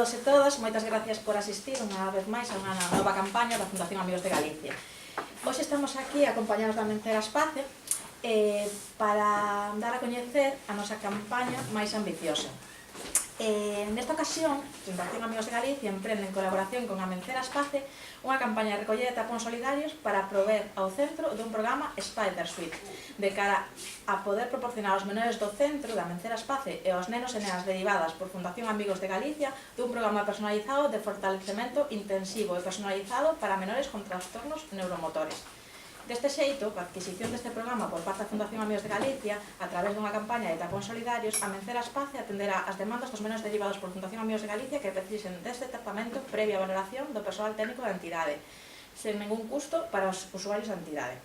todos e todas, moitas gracias por asistir unha vez máis a unha nova campaña da Fundación Amigos de Galicia. Hoxe estamos aquí acompañados da Amencera Espace para dar a coñecer a nosa campaña máis ambiciosa. Nesta ocasión, Fundación Amigos de Galicia emprende en colaboración con Amencera Espace unha campaña de recollida de tapóns solidarios para prover ao centro dun programa Spider Suite de cara a poder proporcionar aos menores do centro da Amencera Espace e aos nenos e nenas derivadas por Fundación Amigos de Galicia dun programa personalizado de fortalecemento intensivo e personalizado para menores con trastornos neuromotores. Deste xeito, a adquisición deste programa por parte da Fundación Amigos de Galicia, a través dunha campaña de tapóns solidarios, a Amencera Espace atenderá as demandas dos menores derivados por Fundación Amigos de Galicia que precisen deste tratamento previa valoración do persoal técnico da entidade, sen ningún custo para os usuarios da entidade.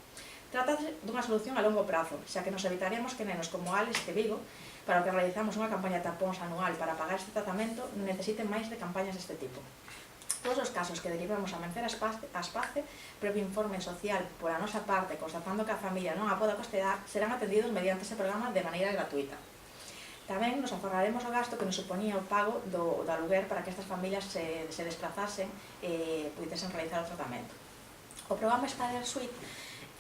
Trátase dunha solución a longo prazo, xa que nos evitaremos que nenos como Alex e Vigo, para o que realizamos unha campaña de tapóns anual para pagar este tratamento, necesiten máis de campañas deste tipo. Todos os casos que derivemos a Amencera Espace, previo informe social por a nosa parte, constatando que a familia non a poda costear, serán atendidos mediante ese programa de maneira gratuita. Tamén nos aforraremos o gasto que nos suponía o pago do aluguer para que estas familias se desplazasen e puidesen realizar o tratamento. O programa Spider Suite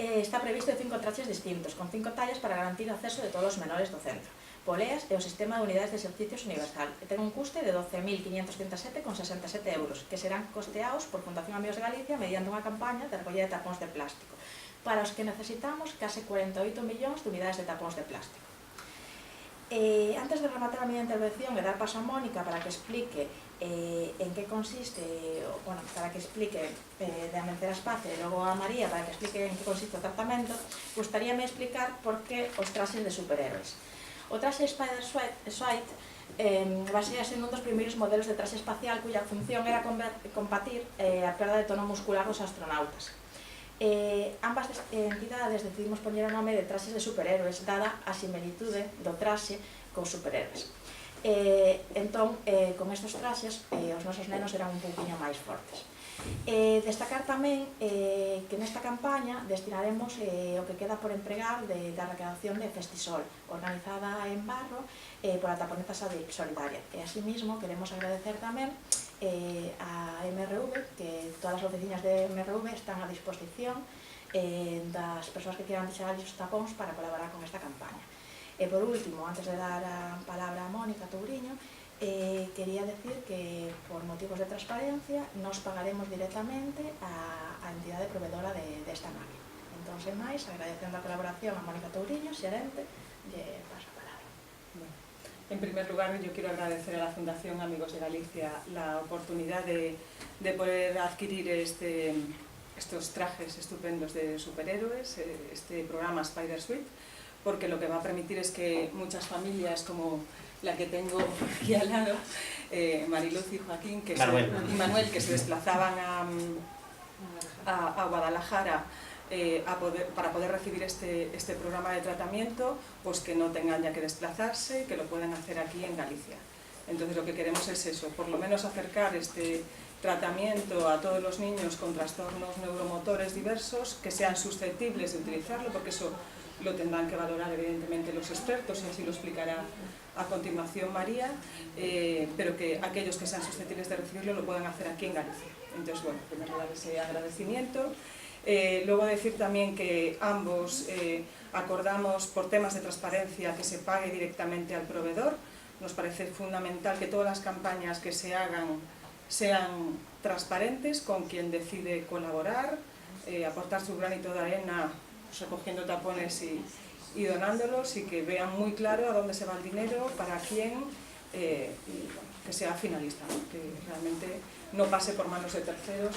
está previsto de 5 traxes distintos, con 5 tallas para garantir o acceso de todos os menores do centro, poleas e o sistema de unidades de exercicios universal, e ten un custe de 12.537,67 €, que serán costeados por Fundación Amigos de Galicia mediante unha campaña de recollida de tapóns de plástico, para os que necesitamos case 48 millóns de unidades de tapóns de plástico. Antes de rematar a miña intervención e dar paso a Mónica para que explique en que consiste, para que explique de Amencera Espace e logo a María para que explique en que consiste o tratamento, gustaríame explicar por que os traxes de superhéroes. O traxe Spider Suite basease nun dos primeiros modelos de traxe espacial cuya función era combatir a perda de tono muscular dos astronautas. Ambas entidades decidimos poñer o nome de traxes de superhéroes, dada a similitude do traxe cos superhéroes. Entón, con estes traxes, os nosos nenos eran un pouquinho máis fortes. Destacar tamén que nesta campaña destinaremos o que queda por empregar da recreación de Festisol, organizada en Barro por a Taponeta Solidaria. E así mismo queremos agradecer tamén a MRV, que todas as oficinas de MRV están a disposición das persoas que quieran deixar ali os tapóns para colaborar con esta campaña. E por último, antes de dar a palabra a Mónica Touriño, quería decir que por motivos de transparencia nos pagaremos directamente a entidade provedora desta máquina. Entón, sen máis, agradecendo a colaboración a Mónica Touriño, xerente, lle paso a palabra. Bueno, en primer lugar, yo quiero agradecer a la Fundación Amigos de Galicia la oportunidad de poder adquirir estos trajes estupendos de superhéroes, este programa Spider Suite, porque lo que va a permitir es que muchas familias como la que tengo aquí al lado, Mariluz y Joaquín, y Manuel, que se desplazaban a Guadalajara para poder recibir este programa de tratamiento, pues que no tengan ya que desplazarse, que lo puedan hacer aquí en Galicia. Entonces lo que queremos es eso, por lo menos acercar este tratamiento a todos los niños con trastornos neuromotores diversos, que sean susceptibles de utilizarlo, porque eso lo tendrán que valorar evidentemente los expertos, y así lo explicará a continuación María, pero que aquellos que sean susceptibles de recibirlo lo puedan hacer aquí en Galicia. Entonces, bueno, en primer lugar ese agradecimiento. Luego decir también que ambos acordamos por temas de transparencia que se pague directamente al proveedor. Nos parece fundamental que todas las campañas que se hagan sean transparentes con quien decide colaborar, aportar su granito de arena recogiendo tapones y donándolos, y que vean muy claro a dónde se va el dinero, para quién, y que sea finalista, ¿no? Que realmente no pase por manos de terceros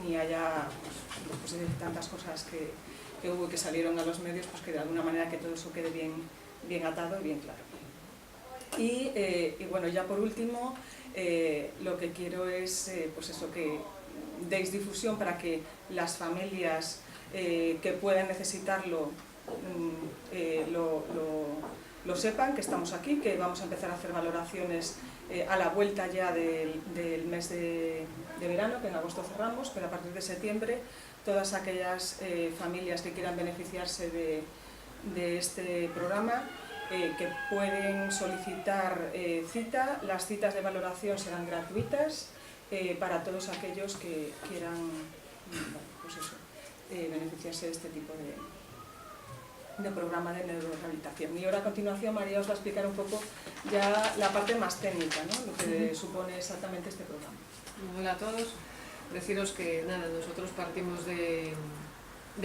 ni haya, después de tantas cosas que hubo que salieron a los medios, pues que de alguna manera que todo eso quede bien atado y bien claro. Y bueno, ya por último, lo que quiero es pues eso, que deis difusión para que las familias que puedan necesitarlo lo sepan, que estamos aquí, que vamos a empezar a hacer valoraciones a la vuelta ya del mes de verano, que en agosto cerramos, pero a partir de septiembre todas aquellas familias que quieran beneficiarse de este programa que pueden solicitar cita. Las citas de valoración serán gratuitas para todos aquellos que quieran pues eso, beneficiarse de este tipo de programa de neurorehabilitación. Y ahora a continuación María os va a explicar un poco ya la parte más técnica, ¿no? Lo que supone exactamente este programa. Hola a todos. Deciros que nada, nosotros partimos de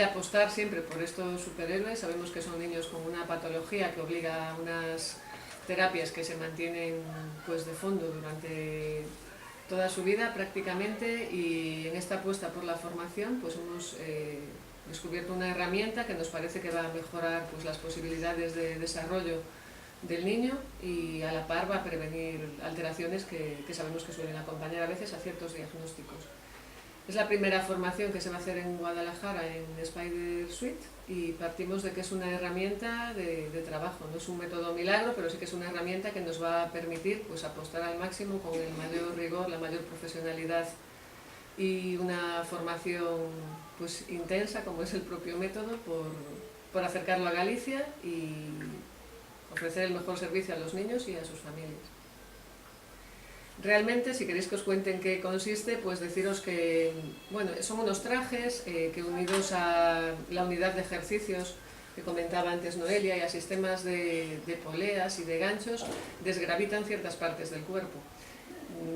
apostar siempre por estos superhéroes. Sabemos que son niños con una patología que obliga a unas terapias que se mantienen pues de fondo durante toda su vida prácticamente, y en esta apuesta por la formación pues hemos descubierto una herramienta que nos parece que va a mejorar pues las posibilidades de desarrollo del niño y a la par va a prevenir alteraciones que sabemos que suelen acompañar a veces a ciertos diagnósticos. Es la primera formación que se va a hacer en Guadalajara en Spider Suite y partimos de que es una herramienta de trabajo. No es un método milagro, pero sí que es una herramienta que nos va a permitir pues, apostar al máximo con el mayor rigor, la mayor profesionalidad y una formación pues, intensa, como es el propio método, por acercarlo a Galicia y ofrecer el mejor servicio a los niños y a sus familias. Realmente, si queréis que os cuente en qué consiste, pues deciros que bueno, son unos trajes que unidos a la unidad de ejercicios que comentaba antes Noelia y a sistemas de poleas y de ganchos, desgravitan ciertas partes del cuerpo.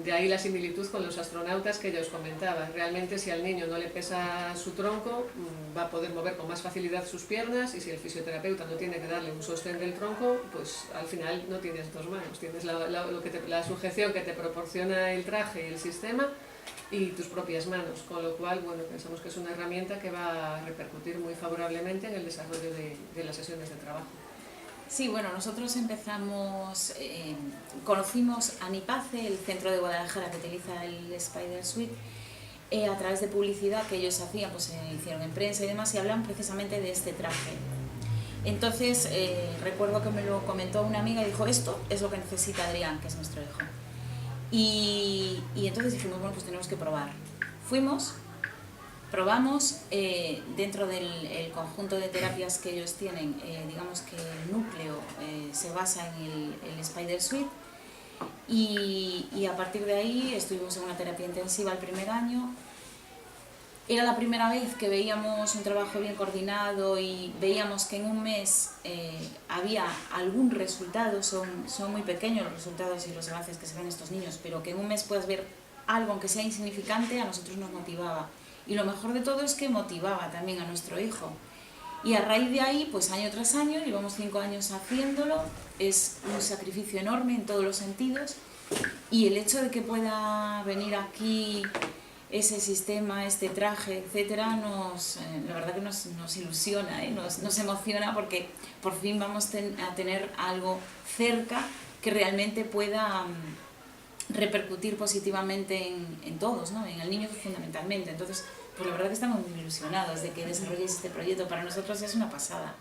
De ahí la similitud con los astronautas que ya os comentaba. Realmente si al niño no le pesa su tronco, va a poder mover con más facilidad sus piernas, y si el fisioterapeuta no tiene que darle un sostén del tronco, pues al final no tienes dos manos, tienes la sujeción que te proporciona el traje y el sistema y tus propias manos, con lo cual bueno, pensamos que es una herramienta que va a repercutir muy favorablemente en el desarrollo de las sesiones de trabajo. Sí, bueno, nosotros empezamos, conocimos a Nipace, el centro de Guadalajara que utiliza el Spider Suite, a través de publicidad que ellos hacían, pues hicieron en prensa y demás, y hablan precisamente de este traje. Entonces, recuerdo que me lo comentó una amiga y dijo, esto es lo que necesita Adrián, que es nuestro hijo. Y entonces dijimos, bueno, pues tenemos que probar. Fuimos, probamos, dentro del conjunto de terapias que ellos tienen, digamos que el núcleo se basa en el Spider Suite, y a partir de ahí estuvimos en una terapia intensiva el primer año. Era la primera vez que veíamos un trabajo bien coordinado y veíamos que en un mes había algún resultado. Son muy pequeños los resultados y los avances que se ven en estos niños, pero que en un mes puedas ver algo, aunque sea insignificante, a nosotros nos motivaba. Y lo mejor de todo es que motivaba también a nuestro hijo. Y a raíz de ahí, pues año tras año, llevamos 5 años haciéndolo, es un sacrificio enorme en todos los sentidos, y el hecho de que pueda venir aquí ese sistema, este traje, etcétera, la verdad que nos ilusiona, nos emociona, porque por fin vamos a tener algo cerca que realmente pueda repercutir positivamente en todos, ¿no? En el niño fundamentalmente. Entonces, pues la verdad que estamos muy ilusionados de que desarrolléis este proyecto. Para nosotros es una pasada.